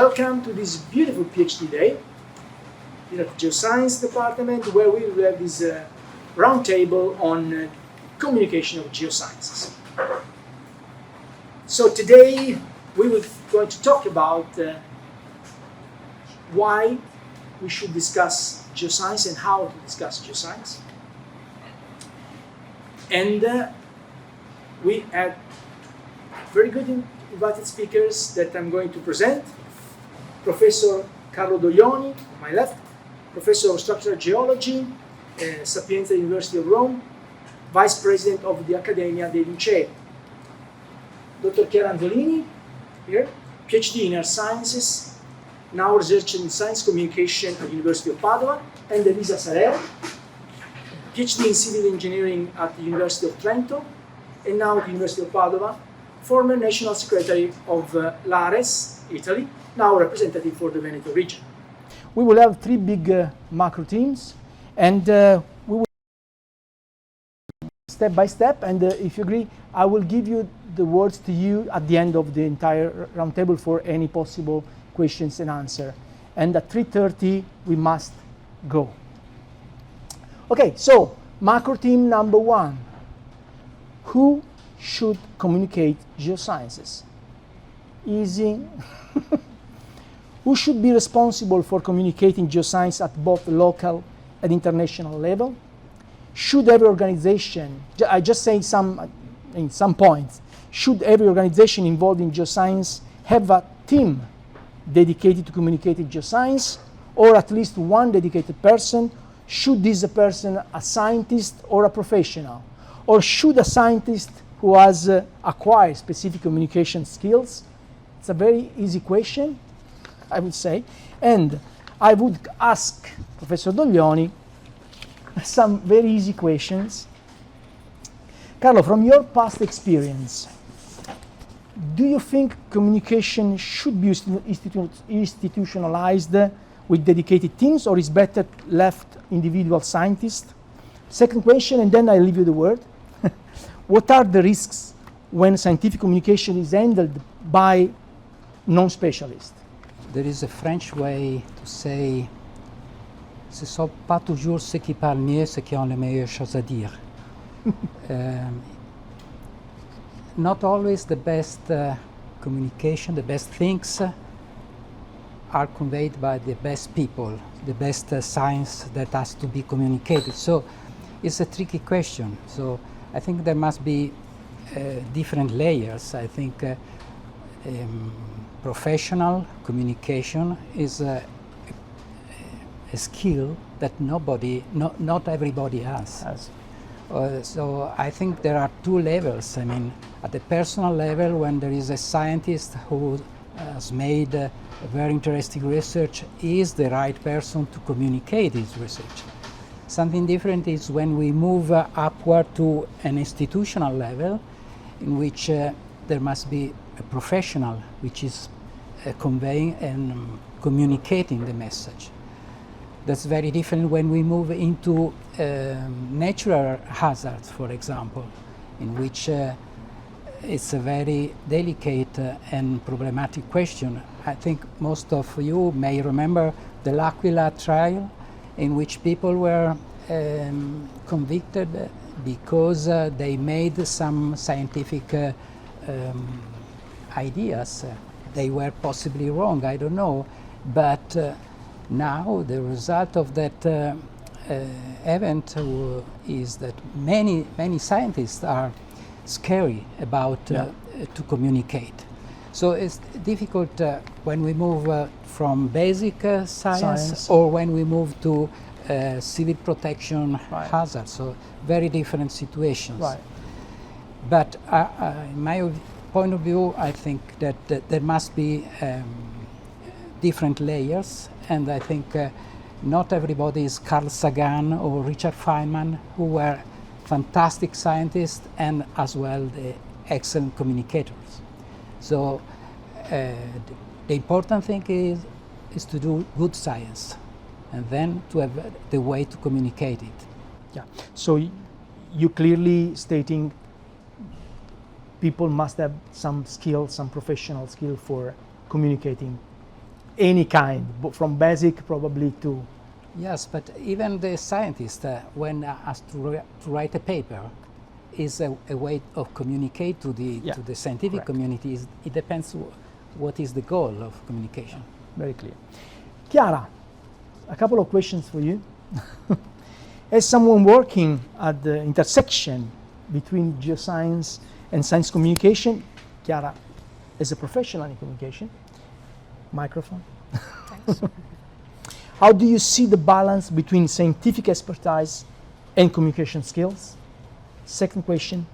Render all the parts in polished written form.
welcome to this beautiful PhD day here at the Geoscience Department, where we will have this roundtable on communication of geosciences. So today we will going to talk about why we should discuss geoscience and how to discuss geoscience. And we have very good invited speakers that I'm going to present. Professor Carlo Doglioni, on my left, Professor of Structural Geology, Sapienza University of Rome, Vice President of the Accademia dei Lincei. Dr. Chiara Anzolini, here, PhD in Earth Sciences, now researching in Science Communication at the University of Padua, and Elisa Saler, PhD in Civil Engineering at the University of Trento, and now at the University of Padua, former National Secretary of l'ARES, Italy, now representative for the Veneto region. We will have three big macro teams, and we will step by step, and if you agree, I will give you the words to you at the end of the entire roundtable for any possible questions and answer. And at 3:30 we must go. Okay, so macro team number one. Who should communicate geosciences? Easy. Who should be responsible for communicating geoscience at both local and international level? Should every organization, I just say some points, should every organization involved in geoscience have a team dedicated to communicating geoscience, or at least one dedicated person? Should this person a scientist or a professional? Or should a scientist who has acquired specific communication skills? It's a very easy question, I would say. And I would ask Professor Doglioni some very easy questions. Carlo, from your past experience, do you think communication should be institutionalized with dedicated teams, or is better left individual scientists? Second question, and then I leave you the word. What are the risks when scientific communication is handled by non-specialists? There is a French way to say, ce ne sont pas toujours ceux qui parlent mieux, ceux qui ont les meilleures choses à dire. Not always the best communication, the best things are conveyed by the best people, the best science that has to be communicated. So it's a tricky question. So I think there must be different layers. I think professional communication is a skill that not everybody has. So I think there are two levels. I mean, at the personal level, when there is a scientist who has made a very interesting research, is the right person to communicate his research. Something different is when we move upward to an institutional level, in which there must be a professional which is conveying and communicating the message. That's very different when we move into natural hazards, for example, in which it's a very delicate and problematic question. I think most of you may remember the L'Aquila trial, in which people were convicted because they made some scientific ideas. They were possibly wrong, I don't know, but now the result of that event is that many scientists are scary about to communicate. So it's difficult when we move from basic science or when we move to civil protection hazards. So very different situations. Right. But in my point of view, I think that there must be different layers, and I think not everybody is Carl Sagan or Richard Feynman, who were fantastic scientists and as well the excellent communicators. So the important thing is to do good science, and then to have the way to communicate it. Yeah. So you clearly stating people must have some skill, some professional skill for communicating any kind, from basic probably to... Yes, but even the scientist, when asked to write a paper, is a way of communicate to the scientific community. It depends what is the goal of communication. Very clear. Chiara, a couple of questions for you. As someone working at the intersection between geoscience and science communication, Chiara, as a professional in communication, microphone. Thanks. How do you see the balance between scientific expertise and communication skills? Second question,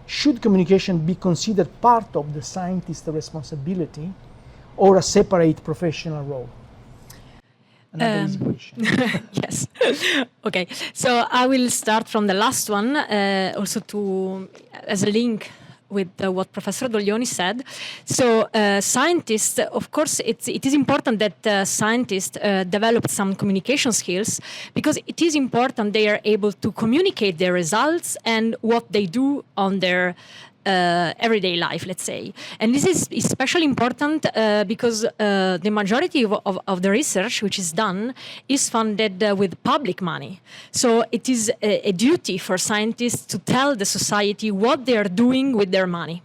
should communication be considered part of the scientist's responsibility or a separate professional role? Another easy question. Yes. Okay. So I will start from the last one, also as a link with what Professor Doglioni said. So scientists, of course, it is important that scientists develop some communication skills, because it is important they are able to communicate their results and what they do on their everyday life, let's say. And this is especially important because the majority of the research which is done is funded with public money. So it is a duty for scientists to tell the society what they are doing with their money.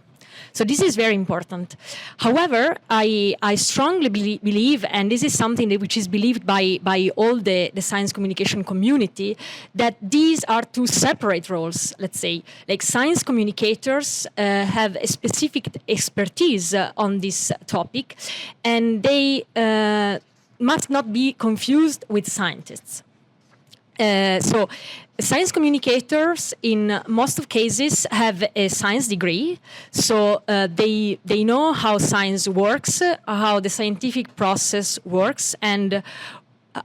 So this is very important. However, I strongly believe, and this is something which is believed by all the science communication community, that these are two separate roles, let's say. Like science communicators have a specific expertise on this topic, and they must not be confused with scientists. So science communicators in most of cases have a science degree, so they know how science works, how the scientific process works, and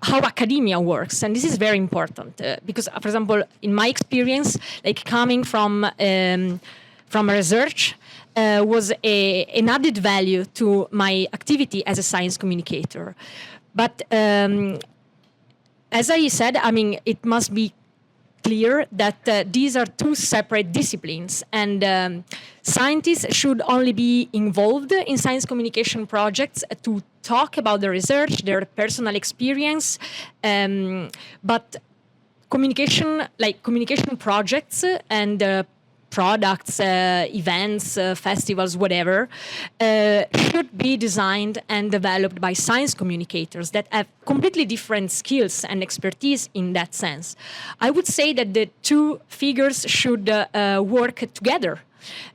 how academia works. And this is very important because, for example, in my experience, like coming from research, was an added value to my activity as a science communicator. But as I said, I mean, it must be clear that these are two separate disciplines, and scientists should only be involved in science communication projects to talk about the research, their personal experience, but communication projects and products, events, festivals, whatever, should be designed and developed by science communicators that have completely different skills and expertise in that sense. I would say that the two figures should work together.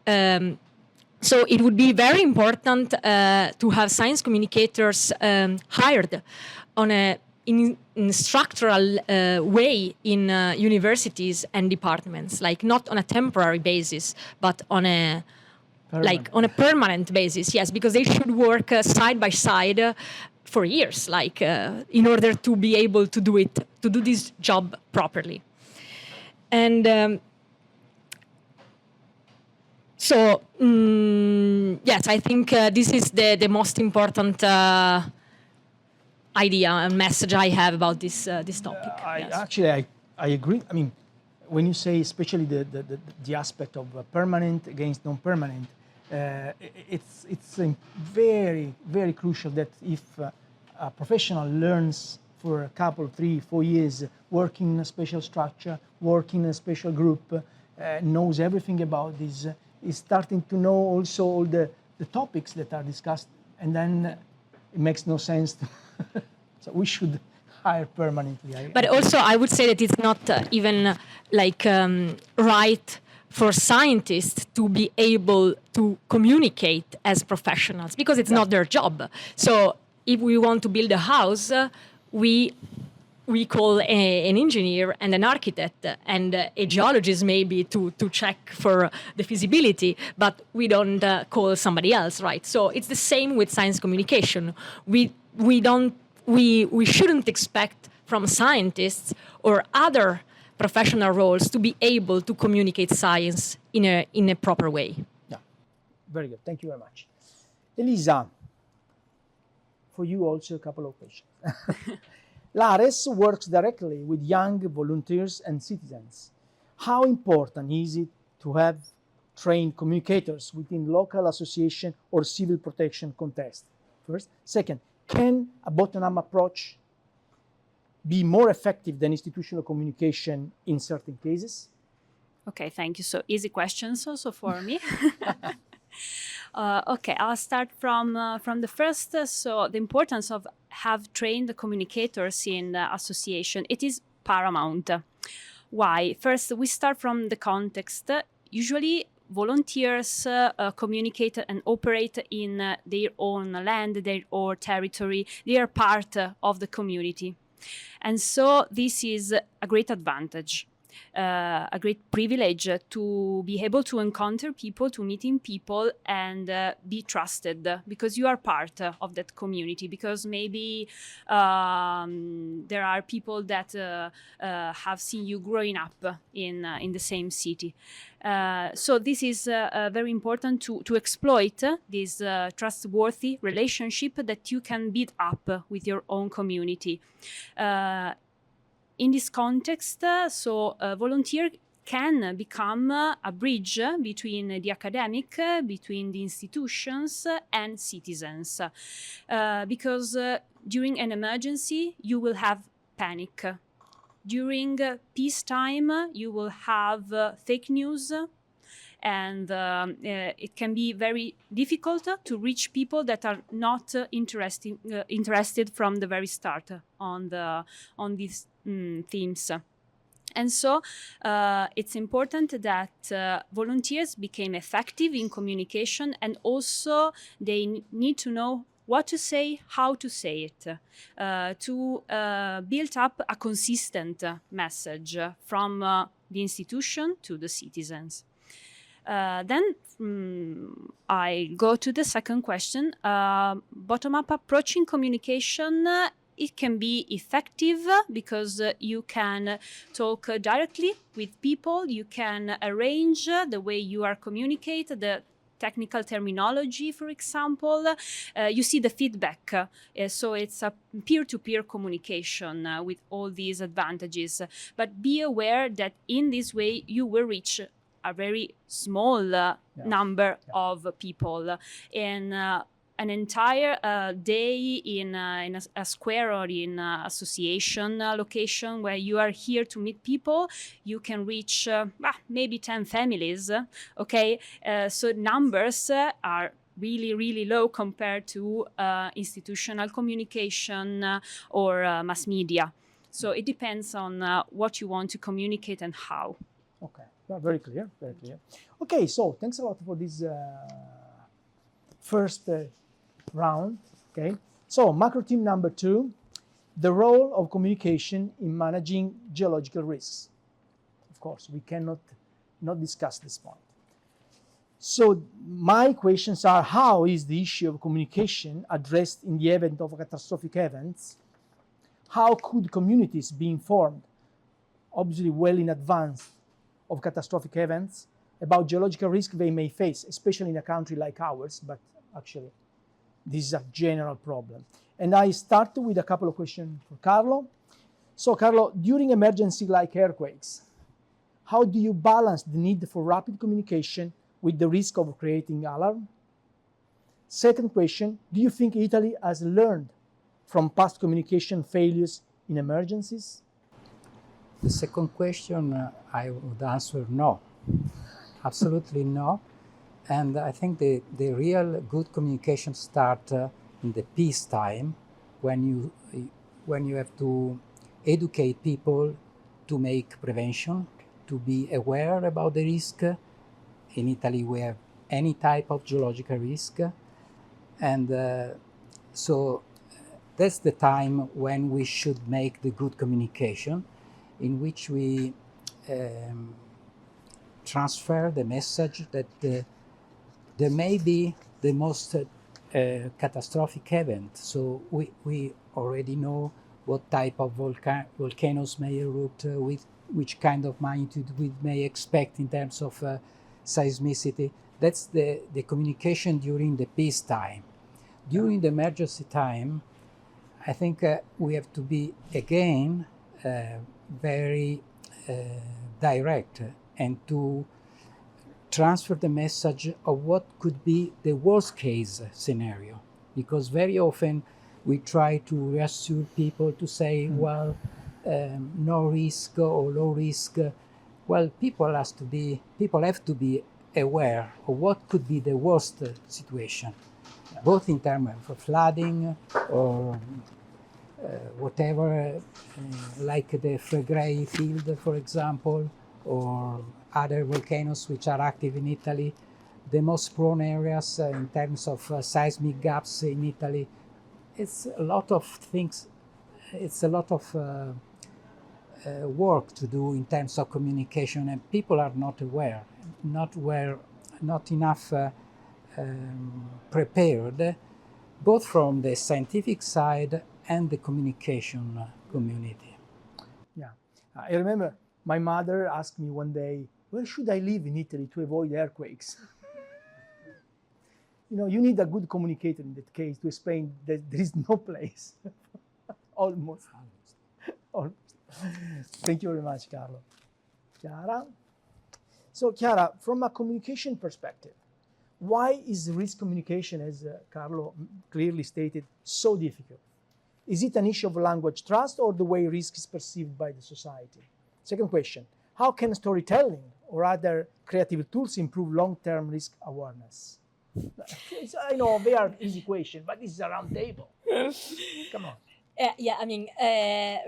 So it would be very important to have science communicators hired on in structural way in universities and departments, like not on a temporary basis, but on a permanent basis. Yes, because they should work side by side for years, in order to be able to do this job properly. And yes, I think this is the most important idea and message I have about this topic. Actually, I agree. I mean, when you say especially the aspect of permanent against non-permanent, it's very, very crucial that if a professional learns for a couple, 3, 4 years, working in a special structure, working in a special group, knows everything about this, is starting to know also all the topics that are discussed, and then it makes no sense to so we should hire permanently. But also, I would say that it's not even right for scientists to be able to communicate as professionals, because it's not their job. So if we want to build a house, we call an engineer and an architect and a geologist maybe to check for the feasibility, but we don't call somebody else, right? So it's the same with science communication. We shouldn't expect from scientists or other professional roles to be able to communicate science in a proper way. Yeah, very good. Thank you very much. Elisa, for you also a couple of questions. L'ARES works directly with young volunteers and citizens. How important is it to have trained communicators within local association or civil protection context? First. Second, can a bottom-up approach be more effective than institutional communication in certain cases? Okay, thank you. So easy questions also for me. Okay, I'll start from the first. So the importance of have trained the communicators in association, it is paramount. Why? First, we start from the context. Usually, volunteers communicate and operate in their own land, their own territory. They are part of the community. And so this is a great advantage. A great privilege to be able to encounter people, to meeting people, and be trusted because you are part of that community. Because maybe there are people that have seen you growing up in the same city. So this is very important to exploit this trustworthy relationship that you can build up with your own community. In this context, volunteer can become a bridge between the academic, between the institutions and citizens. Because during an emergency, you will have panic. During peacetime, you will have fake news, and it can be very difficult to reach people that are not interested from the very start on these themes. And so it's important that volunteers become effective in communication, and also they need to know what to say, how to say it, to build up a consistent message from the institution to the citizens. Then I go to the second question. Bottom-up approach in communication, it can be effective because you can talk directly with people. You can arrange the way you are communicate, the technical terminology, for example. You see the feedback. So it's a peer-to-peer communication with all these advantages. But be aware that in this way you will reach a very small number of people. And an entire day in a square or in an association location where you are here to meet people, you can reach maybe 10 families, okay? So numbers are really, really low compared to institutional communication or mass media. So it depends on what you want to communicate and how. Okay, very clear, very clear. Okay, so thanks a lot for this first round. Okay, so macro team number 2, the role of communication in managing geological risks. Of course, we cannot not discuss this point. So my questions are, how is the issue of communication addressed in the event of catastrophic events? How could communities be informed, obviously well in advance of catastrophic events, about geological risk they may face, especially in a country like ours, but actually this is a general problem. And I start with a couple of questions for Carlo. So Carlo, during emergency like earthquakes, how do you balance the need for rapid communication with the risk of creating alarm? Second question, do you think Italy has learned from past communication failures in emergencies? The second question, I would answer no, absolutely no. And I think the real good communication start in the peacetime, when you have to educate people to make prevention, to be aware about the risk. In Italy, we have any type of geological risk, and so that's the time when we should make the good communication, in which we transfer the message that there may be the most catastrophic event. So we already know what type of volcanoes may erupt, with which kind of magnitude we may expect in terms of seismicity. That's the communication during the peacetime. During the emergency time, I think we have to be again very direct and to transfer the message of what could be the worst case scenario, because very often we try to reassure people to say, well, no risk or low risk. Well, people have to be aware of what could be the worst situation, both in terms of flooding or whatever, like the Fregray field, for example, or other volcanoes which are active in Italy. The most prone areas in terms of seismic gaps in Italy. It's a lot of things. It's a lot of work to do in terms of communication, and people are not aware, not enough prepared, both from the scientific side and the communication community. Yeah, I remember my mother asked me one day, where should I live in Italy to avoid earthquakes? You know, you need a good communicator in that case to explain that there is no place. Almost. Thank you very much, Carlo. Chiara? So, Chiara, from a communication perspective, why is risk communication, as Carlo clearly stated, so difficult? Is it an issue of language trust or the way risk is perceived by the society? Second question, how can storytelling or other creative tools improve long-term risk awareness? I know they are easy questions, but this is a round table. Come on. Yeah, I mean,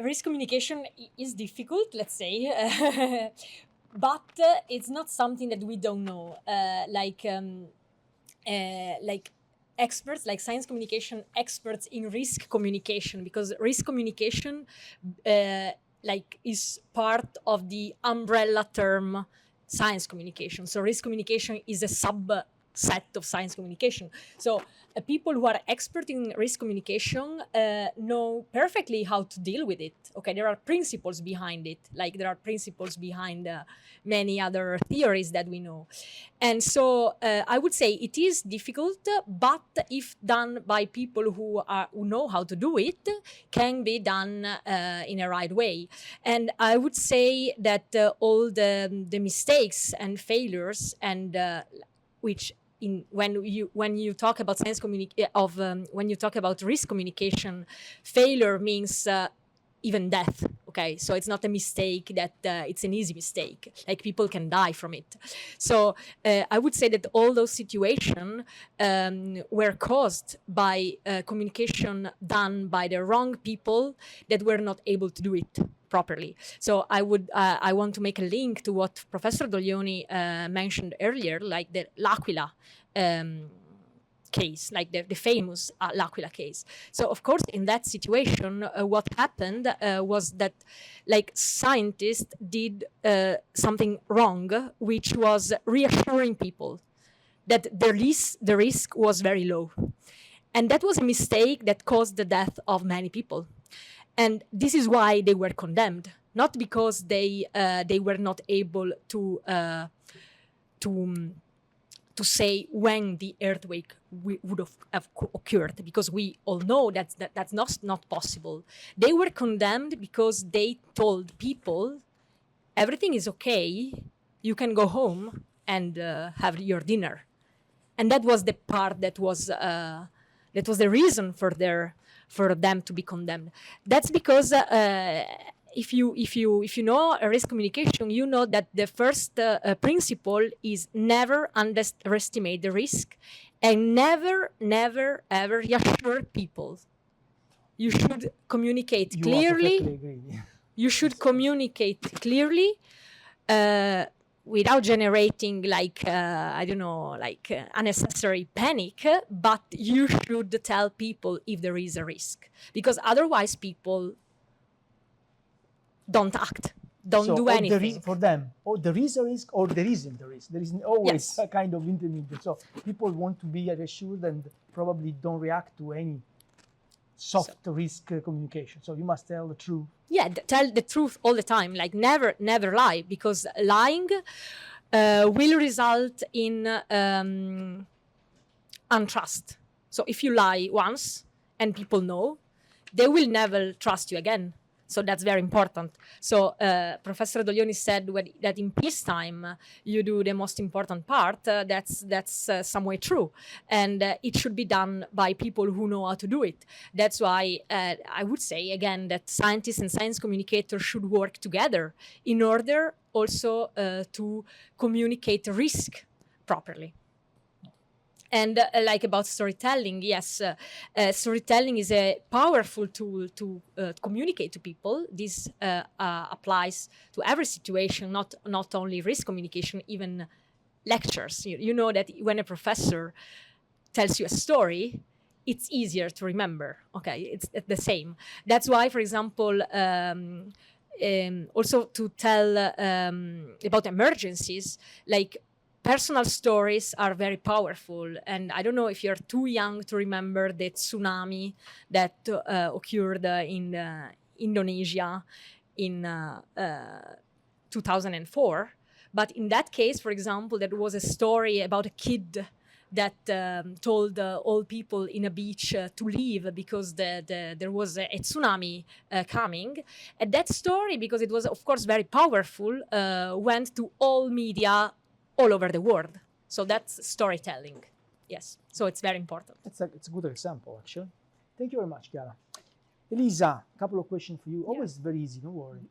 risk communication is difficult, let's say, but it's not something that we don't know. Like experts, like science communication experts in risk communication, because risk communication is part of the umbrella term science communication. So risk communication is a subset of science communication. So people who are expert in risk communication know perfectly how to deal with it. Okay, there are principles behind it, like there are principles behind many other theories that we know. And so I would say it is difficult, but if done by people who know how to do it, can be done in a right way. And I would say that all the mistakes and failures and which when you talk about when you talk about risk communication, failure means even death. Okay, so it's not a mistake that it's an easy mistake. Like people can die from it. So I would say that all those situations were caused by communication done by the wrong people that were not able to do it properly. So I want to make a link to what Professor Doglioni mentioned earlier, like the L'Aquila case, like the famous L'Aquila case. So of course, in that situation, what happened was that like scientists did something wrong, which was reassuring people that the risk was very low. And that was a mistake that caused the death of many people. And this is why they were condemned, not because they were not able to say when the earthquake would have occurred, because we all know that's not possible. They were condemned because they told people, everything is okay, you can go home and have your dinner. And that was the part that was the reason for them to be condemned. That's because if you know risk communication, you know that the first principle is never underestimate the risk, and never ever reassure people. You should communicate clearly. You should communicate clearly without generating unnecessary panic, but you should tell people if there is a risk, because otherwise people don't act, don't do anything. For them, there is a risk or there isn't a risk. There is always a kind of intermediate. So people want to be reassured and probably don't react to any soft risk communication. So you must tell the truth. Yeah, tell the truth all the time. Like never lie, because lying will result in untrust. So if you lie once and people know, they will never trust you again. So that's very important. So Professor Doglioni said that in peacetime you do the most important part. That's some way true, and it should be done by people who know how to do it. That's why I would say again that scientists and science communicators should work together in order also to communicate risk properly. And like about storytelling, yes, storytelling is a powerful tool to communicate to people. This applies to every situation, not only risk communication, even lectures. You know that when a professor tells you a story, it's easier to remember. Okay, it's the same. That's why, for example, also to tell about emergencies, like personal stories are very powerful. And I don't know if you're too young to remember the tsunami that occurred in Indonesia in 2004. But in that case, for example, there was a story about a kid that told all people in a beach to leave because there was a tsunami coming. And that story, because it was, of course, very powerful, went to all media all over the world. So that's storytelling. Yes. So it's very important. It's a good example, actually. Thank you very much, Chiara. Elisa, a couple of questions for you. Always very easy, don't worry.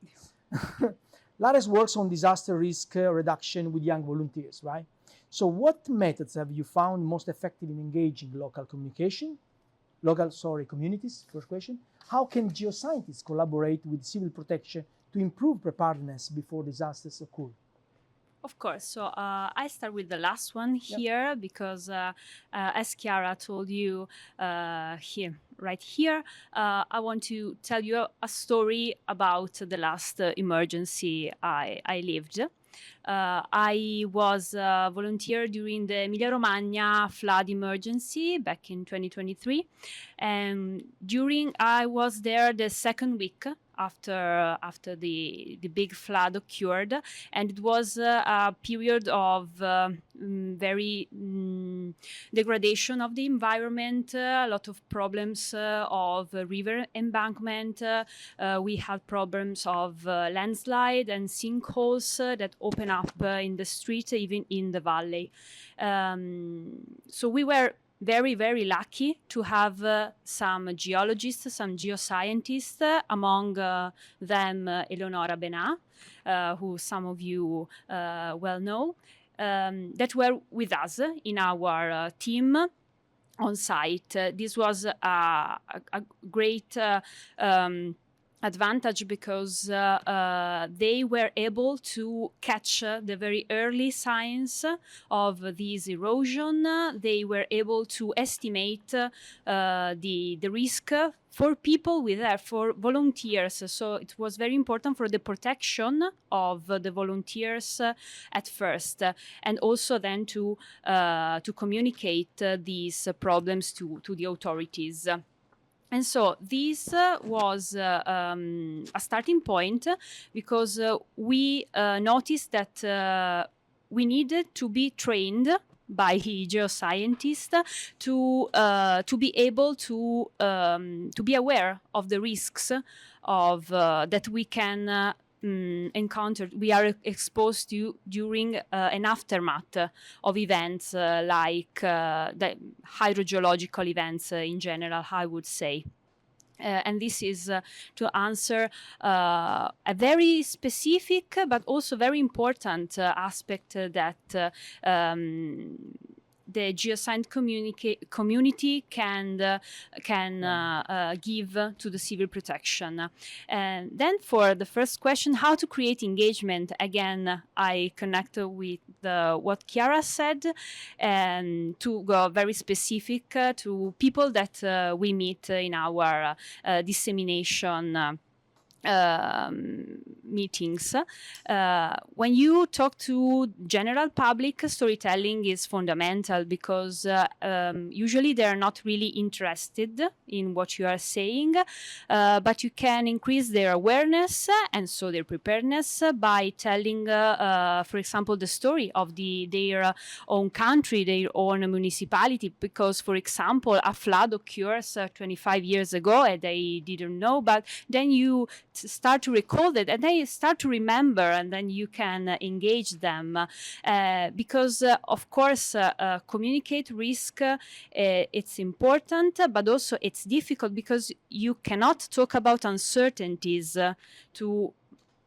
LARES works on disaster risk reduction with young volunteers, right? So what methods have you found most effective in engaging communities? First question. How can geoscientists collaborate with civil protection to improve preparedness before disasters occur? Of course. So I start with the last one here because, as Chiara told you right here, I want to tell you a story about the last emergency I lived. I was a volunteer during the Emilia-Romagna flood emergency back in 2023, and I was there the second week after the big flood occurred, and it was a period of very degradation of the environment, a lot of problems of river embankment. We had problems of landslide and sinkholes that open up in the street, even in the valley. So we were very, very lucky to have some geologists, some geoscientists, among them Eleonora Benà, who some of you well know, that were with us in our team on site. This was a great advantage because they were able to catch the very early signs of this erosion. They were able to estimate the risk for people for volunteers. So it was very important for the protection of the volunteers at first, and also then to communicate these problems to the authorities. And so this was a starting point because we noticed that we needed to be trained by geoscientists to be able to be aware of the risks of that we can encounter. We are exposed to during an aftermath of events like the hydrogeological events in general, I would say. And this is to answer a very specific but also very important aspect that the geoscience community can give to the civil protection. And then for the first question, how to create engagement, again, I connect with what Chiara said, and to go very specific to people that we meet in our dissemination meetings. When you talk to general public, storytelling is fundamental because usually they are not really interested in what you are saying, but you can increase their awareness and so their preparedness by telling, for example, the story of their own country, their own municipality, because, for example, a flood occurs 25 years ago and they didn't know, but then you start to recall that and they start to remember, and then you can engage them because, of course, communicate risk, it's important, but also it's difficult because you cannot talk about uncertainties to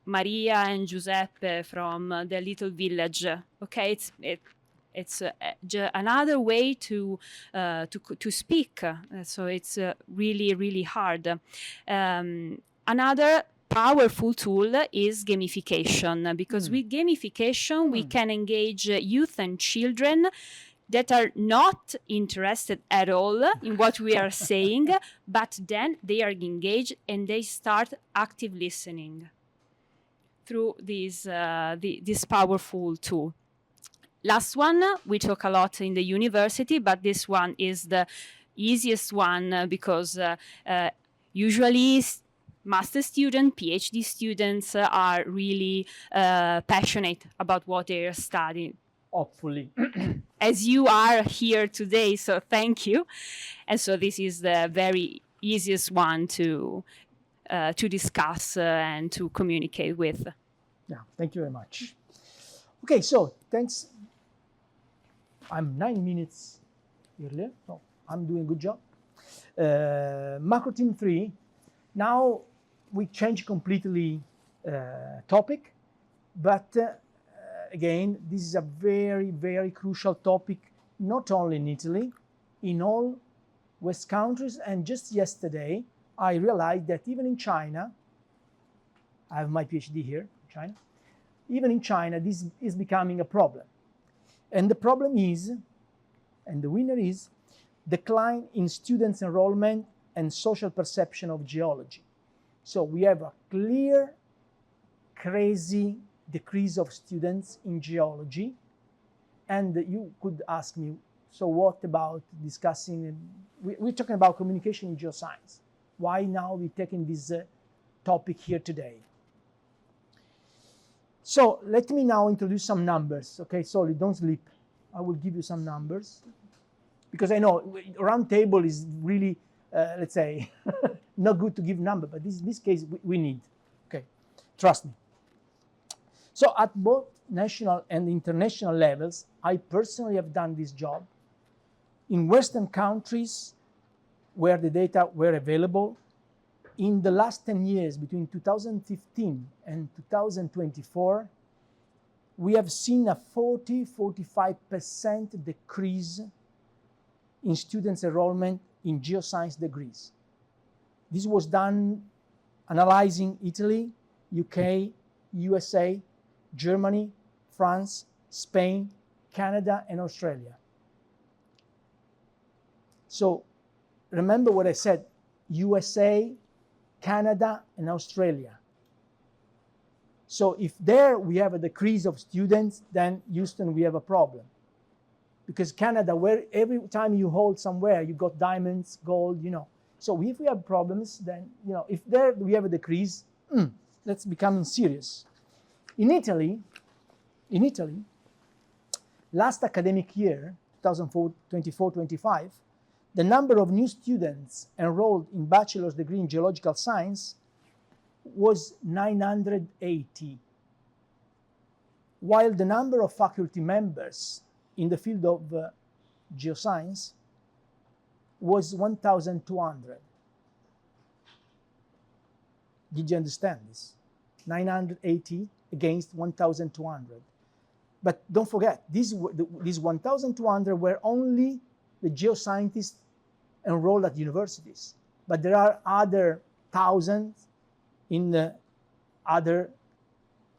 Maria and Giuseppe from the little village. Okay, it's another way to speak. So it's really hard. Another powerful tool is gamification, because with gamification we can engage youth and children that are not interested at all in what we are saying, but then they are engaged and they start active listening through this powerful tool. Last one, we talk a lot in the university, but this one is the easiest one because usually master students, PhD students are really passionate about what they are studying. Hopefully. As you are here today, so thank you. And so this is the very easiest one to discuss and to communicate with. Yeah, thank you very much. Okay, so thanks. I'm 9 minutes earlier, so I'm doing a good job. Macro team 3. Now we change completely topic, but again, this is a very crucial topic, not only in Italy, in all West countries. And just yesterday, I realized that even in China, I have my PhD here in China, even in China, this is becoming a problem. And the problem is, and the winner is, decline in students' enrollment and social perception of geology. So we have a clear, crazy decrease of students in geology. And you could ask me, so what about discussing, we're talking about communication in geoscience. Why now we're taking this topic here today? So let me now introduce some numbers. Okay, sorry, don't sleep. I will give you some numbers. Because I know roundtable is really, let's say, not good to give number, but in this case we need. Okay, trust me. So at both national and international levels, I personally have done this job. In Western countries where the data were available, in the last 10 years, between 2015 and 2024, we have seen a 40–45% decrease in students' enrollment in geoscience degrees. This was done analyzing Italy, UK, USA, Germany, France, Spain, Canada, and Australia. So remember what I said, USA, Canada, and Australia. So if there we have a decrease of students, then Houston, we have a problem. Because Canada, where every time you hold somewhere, you got diamonds, gold, you know. So if we have problems, then, you know, if there we have a decrease, that's becoming serious. In Italy, last academic year, 2024-25, the number of new students enrolled in bachelor's degree in geological science was 980, while the number of faculty members in the field of geoscience was 1,200. Did you understand this? 980 against 1,200. But don't forget, these 1,200 were only the geoscientists enrolled at universities. But there are other thousands in the other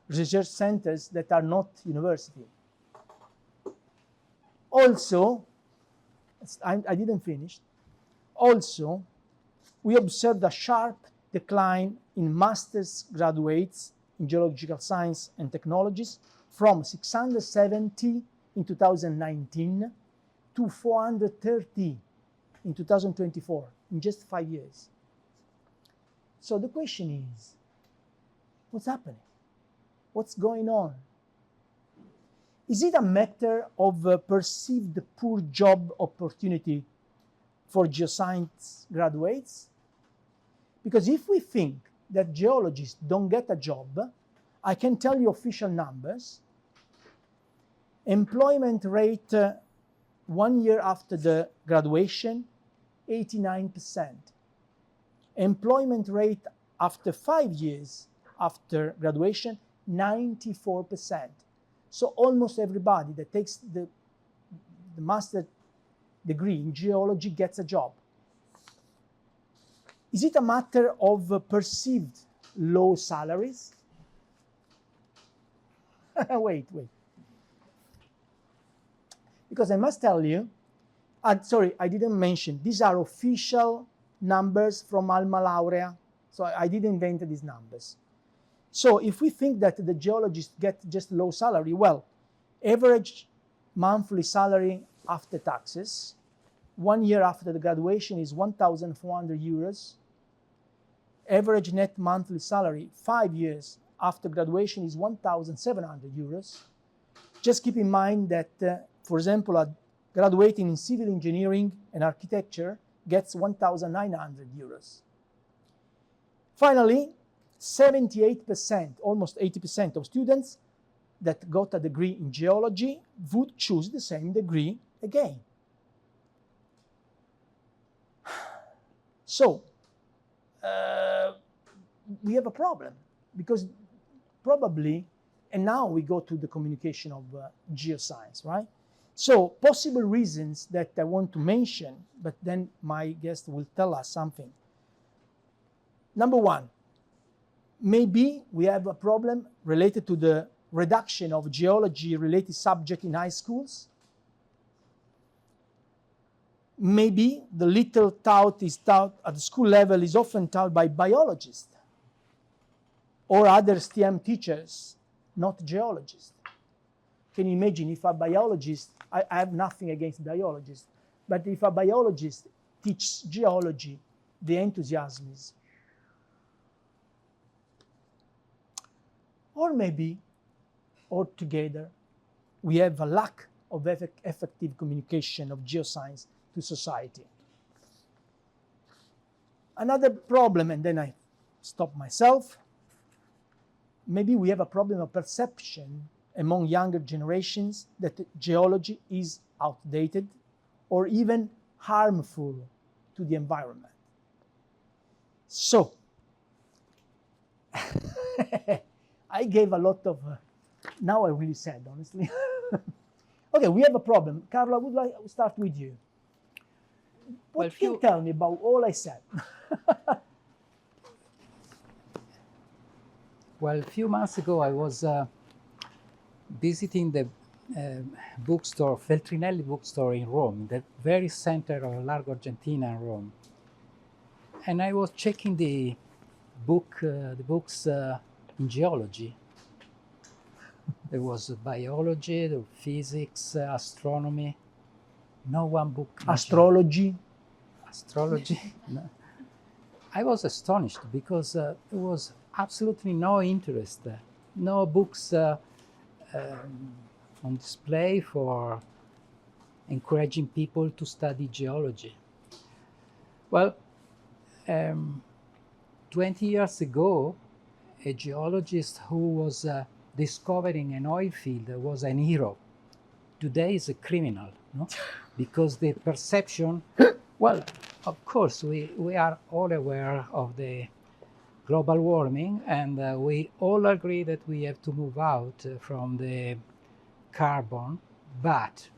research centers that are not university. Also, I didn't finish. Also, we observed a sharp decline in master's graduates in geological science and technologies from 670 in 2019 to 430 in 2024, in just 5 years. So the question is, what's happening? What's going on? Is it a matter of perceived poor job opportunity for geoscience graduates? Because if we think that geologists don't get a job, I can tell you official numbers. Employment rate 1 year after the graduation, 89%. Employment rate after 5 years after graduation, 94%. So almost everybody that takes the master degree in geology gets a job. Is it a matter of perceived low salaries? Wait. Because I must tell you, sorry, I didn't mention, these are official numbers from Alma Laurea. So I didn't invent these numbers. So if we think that the geologists get just low salary, well, average monthly salary after taxes, 1 year after the graduation is 1,400 euros. Average net monthly salary 5 years after graduation is 1,700 euros. Just keep in mind that, for example, a graduating in civil engineering and architecture gets 1,900 euros. Finally, 78%, almost 80% of students that got a degree in geology would choose the same degree again. So, we have a problem because probably, and now we go to the communication of geoscience, right? So, possible reasons that I want to mention, but then my guest will tell us something. Number one, maybe we have a problem related to the reduction of geology-related subjects in high schools. Maybe the little taught at the school level is often taught by biologists or other STEM teachers, not geologists. Can you imagine if a biologist, I have nothing against biologists, but if a biologist teaches geology, the enthusiasm is. Or maybe, altogether, we have a lack of effective communication of geoscience to society. Another problem, and then I stop myself, maybe we have a problem of perception among younger generations that geology is outdated or even harmful to the environment. So, I gave a lot of, now I really sad, honestly. Okay, we have a problem. Carlo, I would like to start with you. What can you tell me about all I said? Well, a few months ago, I was visiting the bookstore, Feltrinelli bookstore in Rome, the very center of Largo Argentina in Rome. And I was checking the books in geology. There was biology, there was physics, astronomy. No one book. Astrology. No. I was astonished because there was absolutely no interest, no books on display for encouraging people to study geology. Well, 20 years ago, a geologist who was discovering an oil field was an hero. Today is a criminal, no? Because the perception, well, of course, we are all aware of the global warming, and we all agree that we have to move out from the carbon, but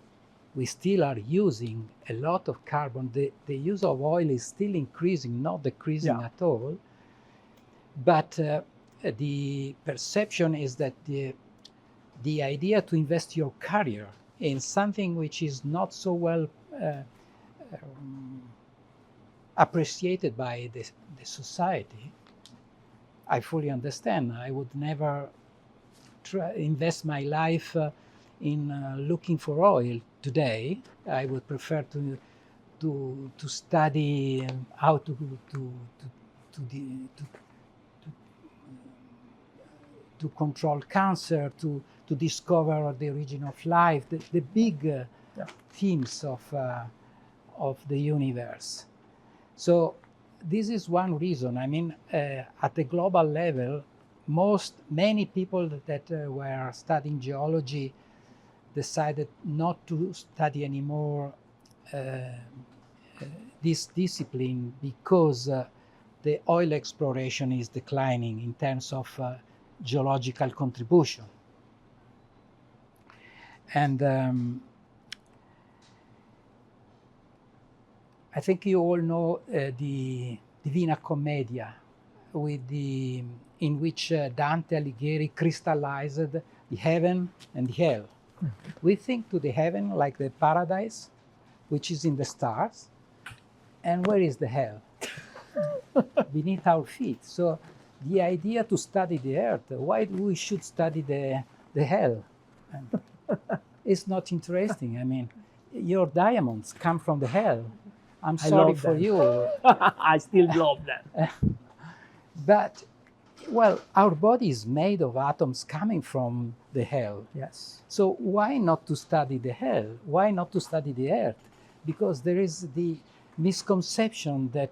we still are using a lot of carbon. The use of oil is still increasing, not decreasing at all. But the perception is that the idea to invest your career in something which is not so well appreciated by the society I fully understand. I would never invest my life in looking for oil today. I would prefer to study how to control cancer, to discover the origin of life, the big themes of the universe. So this is one reason. I mean, at the global level, many people that were studying geology decided not to study anymore this discipline because the oil exploration is declining in terms of geological contribution. And I think you all know the Divina Commedia, in which Dante Alighieri crystallized the heaven and the hell. We think to the heaven like the paradise, which is in the stars, and where is the hell? Beneath our feet. So the idea to study the earth, why we should study the hell? It's not interesting. I mean, your diamonds come from the hell. I'm sorry for you. I still love that. But, well, our body is made of atoms coming from the hell. Yes. So why not to study the hell? Why not to study the earth? Because there is the misconception that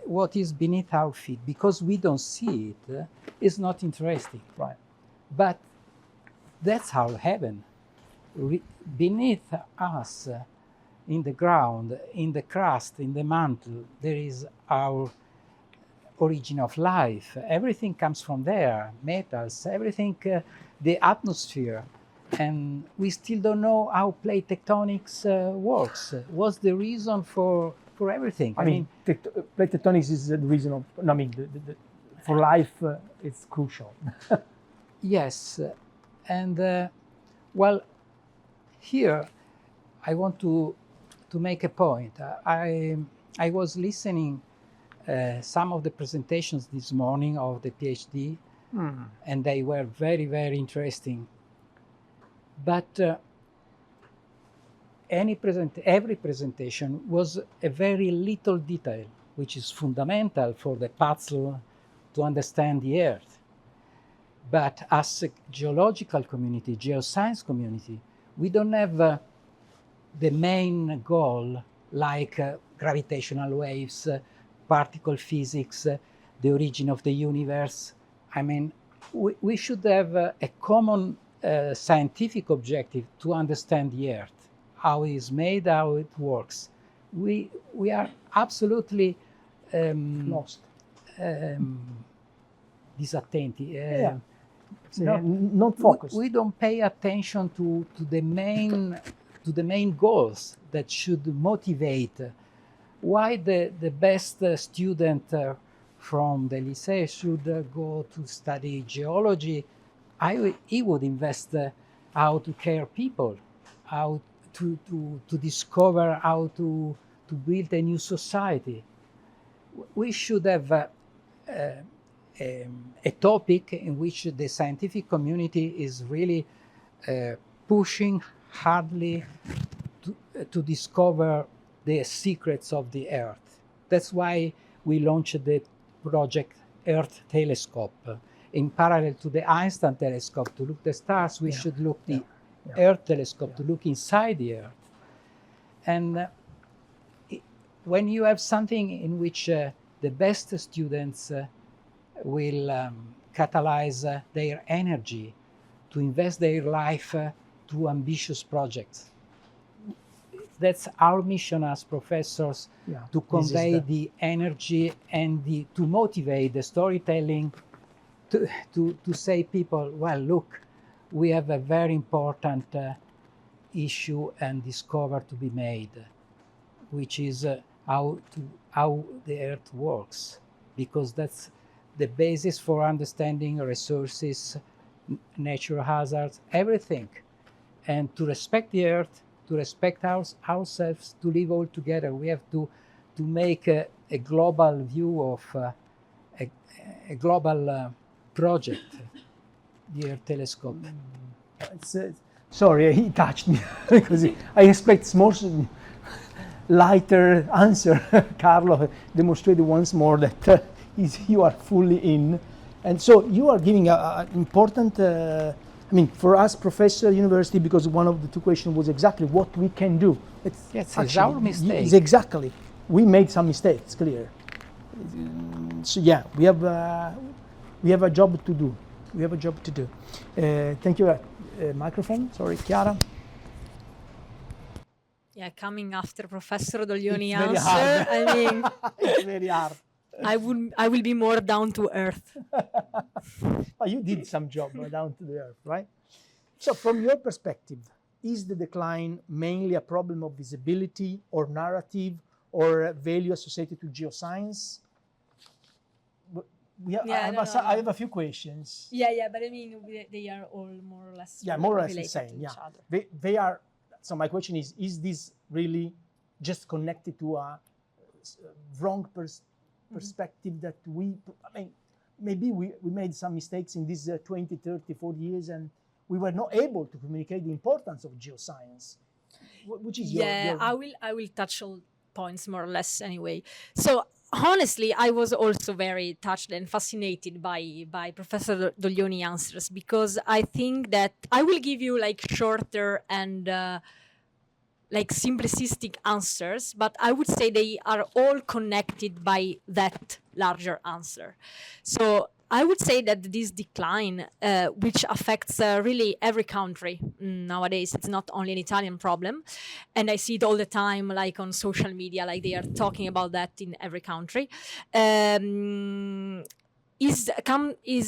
what is beneath our feet, because we don't see it, is not interesting. Right. But that's our heaven. Beneath us, in the ground, in the crust, in the mantle, there is our origin of life. Everything comes from there, metals, everything, the atmosphere. And we still don't know how plate tectonics works. What's the reason for everything? I mean, plate tectonics is the reason of, for life, it's crucial. Yes. And, well, here I want to make a point. I was listening some of the presentations this morning of the PhD, and they were very, very interesting. But every presentation was a very little detail, which is fundamental for the puzzle to understand the Earth. But as a geological community, geoscience community, we don't have the main goal like gravitational waves, particle physics, the origin of the universe. I mean, we should have a common scientific objective to understand the Earth, how it is made, how it works. We are absolutely lost, disattenti. Not focused. We don't pay attention to the main goals that should motivate. Why the best student from the lycée should go to study geology? He would invest how to care people, how to discover how to build a new society. We should have a topic in which the scientific community is really pushing hardly to discover the secrets of the Earth. That's why we launched the project Earth Telescope. In parallel to the Einstein telescope to look at the stars, we should look the Earth telescope to look inside the Earth. And when you have something in which the best students will catalyze their energy to invest their life to ambitious projects. That's our mission as professors, to convey the energy and to motivate the storytelling, to say people, well, look, we have a very important issue and discover to be made, which is how the Earth works, because that's the basis for understanding resources, natural hazards, everything. And to respect the Earth, to respect ourselves, to live all together, we have to make a global view a global project, the Earth telescope. Sorry, he touched me because I expect more lighter answer. Carlo demonstrated once more that you are fully in, and so you are giving an important. I mean, for us, professor university, because one of the two questions was exactly what we can do. It's our mistake. It's exactly. We made some mistakes, clear. So yeah, we have a job to do. We have a job to do. Thank you. Microphone. Sorry, Chiara. Yeah, coming after Professor Doglioni It's very answer, hard. I mean, It's very hard. I will be more down to earth. But you did some job down to the earth, right? So from your perspective, is the decline mainly a problem of visibility or narrative or value associated to geoscience? I have a few questions. Yeah, but I mean, they are all more or less More or less the related same. to Yeah, each other. they are. So my question is this really just connected to a wrong perspective that I mean, maybe we made some mistakes in these 20, 30, 40 years and we were not able to communicate the importance of geoscience. Which is your I will touch all points more or less anyway. So honestly, I was also very touched and fascinated by Professor Doglioni answers, because I think that I will give you like shorter and like simplistic answers, but I would say they are all connected by that larger answer. So I would say that this decline, which affects really every country nowadays, it's not only an Italian problem, and I see it all the time, like on social media, like they are talking about that in every country. Is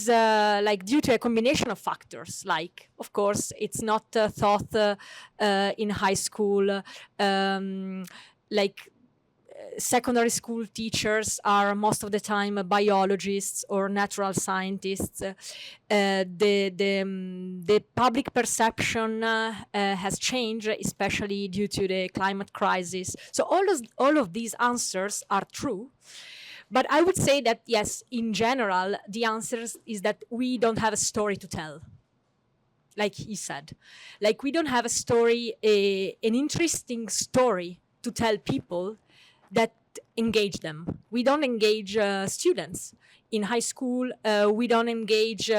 like due to a combination of factors. Like, of course, it's not taught in high school. Like secondary school teachers are most of the time biologists or natural scientists. The public perception has changed, especially due to the climate crisis. So all of these answers are true. But I would say that, yes, in general, the answer is that we don't have a story to tell. Like he said, like we don't have a story, an interesting story to tell people that engage them. We don't engage students in high school. We don't engage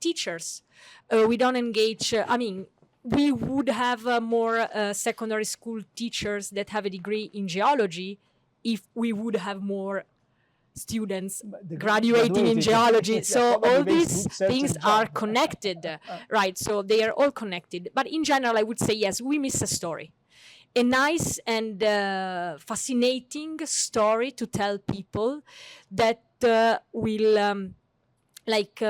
teachers. We don't engage, we would have more secondary school teachers that have a degree in geology if we would have more students graduating in geology. So all these things are connected, right? So they are all connected. But in general, I would say, yes, we miss a story. A nice and fascinating story to tell people that will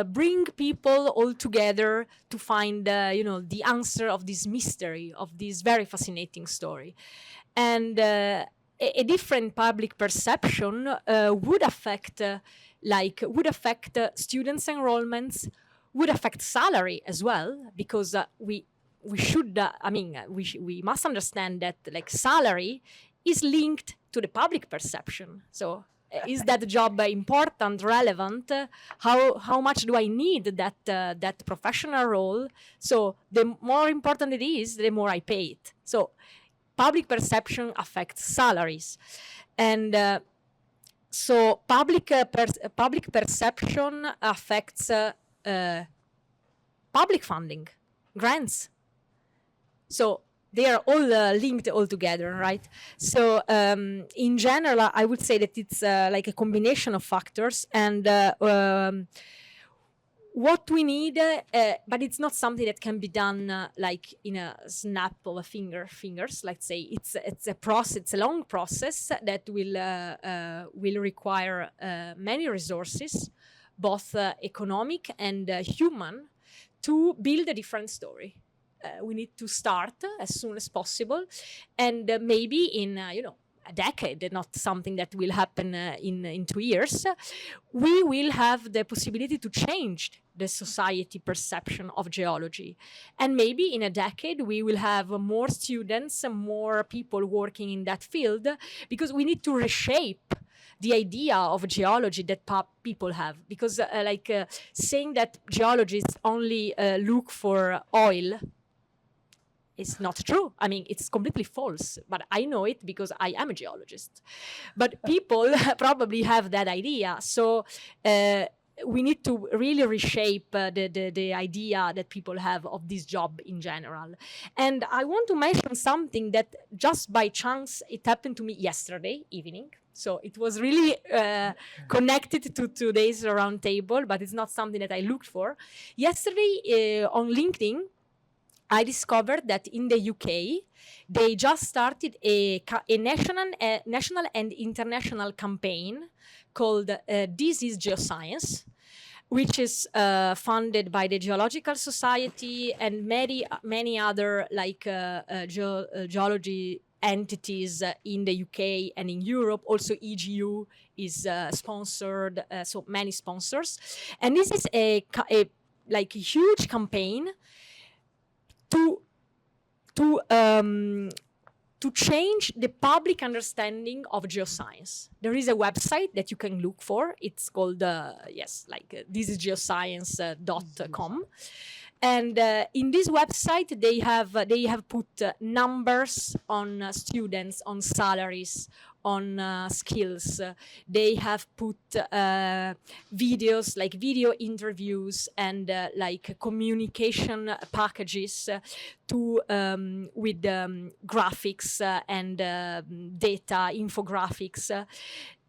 bring people all together to find the answer of this mystery, of this very fascinating story. And a different public perception would affect students' enrollments, would affect salary as well, because we must understand that like salary is linked to the public perception. So is that job important, relevant? How much do I need that professional role? So the more important it is, the more I pay it. So public perception affects salaries, and so public perception affects public funding, grants. So they are all linked all together, right? So in general, I would say that it's like a combination of factors, and what we need, but it's not something that can be done like in a snap of a fingers. Let's say it's a process. It's a long process that will require many resources, both economic and human, to build a different story. We need to start as soon as possible, and maybe in a decade, not something that will happen in 2 years, we will have the possibility to change the society perception of geology. And maybe in a decade, we will have more students, more people working in that field, because we need to reshape the idea of geology that people have, because saying that geologists only look for oil is not true. I mean, it's completely false, but I know it because I am a geologist. But people probably have that idea. So we need to really reshape the idea that people have of this job in general. And I want to mention something that just by chance, it happened to me yesterday evening. So it was really connected to today's roundtable, but it's not something that I looked for. Yesterday on LinkedIn, I discovered that in the UK, they just started a national and international campaign called This is Geoscience, which is funded by the Geological Society and many other geology entities in the UK and in Europe. Also EGU is sponsored, so many sponsors. And this is a huge campaign to change the public understanding of geoscience. There is a website that you can look for. It's called thisisgeoscience.com. And in this website, they have put numbers on students, on salaries, on skills. They have put videos, like video interviews and communication packages with graphics and data infographics.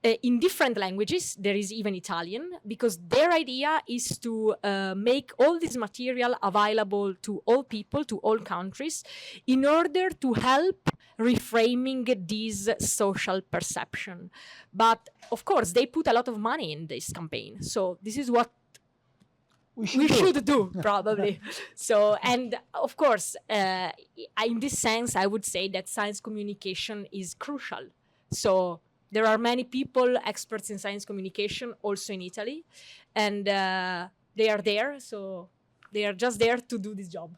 In different languages. There is even Italian, because their idea is to make all this material available to all people, to all countries, in order to help reframing this social perception. But of course, they put a lot of money in this campaign. So this is what we should do probably. So, and of course, in this sense, I would say that science communication is crucial. So there are many people, experts in science communication, also in Italy, and they are there. So they are just there to do this job.